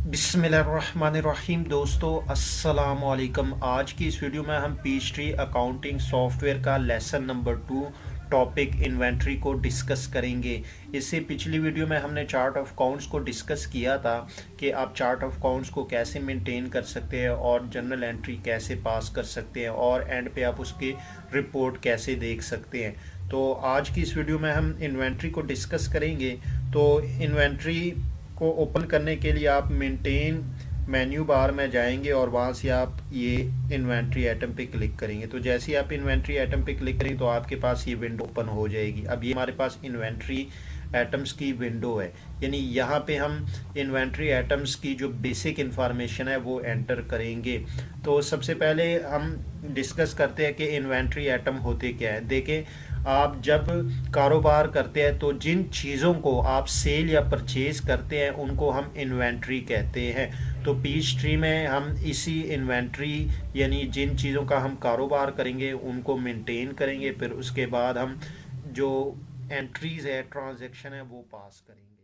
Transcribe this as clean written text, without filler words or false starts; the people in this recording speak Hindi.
बिस्मिल्लाहिर्रहमानिर्रहीम। दोस्तों अस्सलाम वालेकुम। आज की इस वीडियो में हम पीचट्री अकाउंटिंग सॉफ्टवेयर का लेसन नंबर 2 टॉपिक इन्वेंट्री को डिस्कस करेंगे। इससे पिछली वीडियो में हमने चार्ट ऑफ अकाउंट्स को डिस्कस किया था कि आप चार्ट ऑफ अकाउंट्स को कैसे मेंटेन कर सकते हैं और जर्नल एंट्री कैसे पास कर सकते हैं और एंड पे आप उसकी रिपोर्ट कैसे देख सकते हैं। तो आज की इस वीडियो में हम इन्वेंट्री को डिस्कस करेंगे। तो इन्वेंट्री को ओपन करने के लिए आप मेंटेन मेन्यू बार में जाएंगे और वहाँ से आप ये इन्वेंट्री आइटम पे क्लिक करेंगे। तो जैसे ही आप इन्वेंट्री आइटम पे क्लिक करेंगे तो आपके पास ये विंडो ओपन हो जाएगी। अब ये हमारे पास इन्वेंट्री आइटम्स की विंडो है, यानी यहाँ पे हम इन्वेंट्री आइटम्स की जो बेसिक इंफॉर्मेशन है वो एंटर करेंगे। तो सबसे पहले हम डिस्कस करते हैं कि इन्वेंट्री आइटम होते क्या है। देखें, आप जब कारोबार करते हैं तो जिन चीज़ों को आप सेल या परचेज करते हैं उनको हम इन्वेंट्री कहते हैं। तो पीच ट्री में हम इसी इन्वेंट्री यानी जिन चीज़ों का हम कारोबार करेंगे उनको मेंटेन करेंगे, फिर उसके बाद हम जो एंट्रीज़ है, ट्रांजैक्शन है, वो पास करेंगे।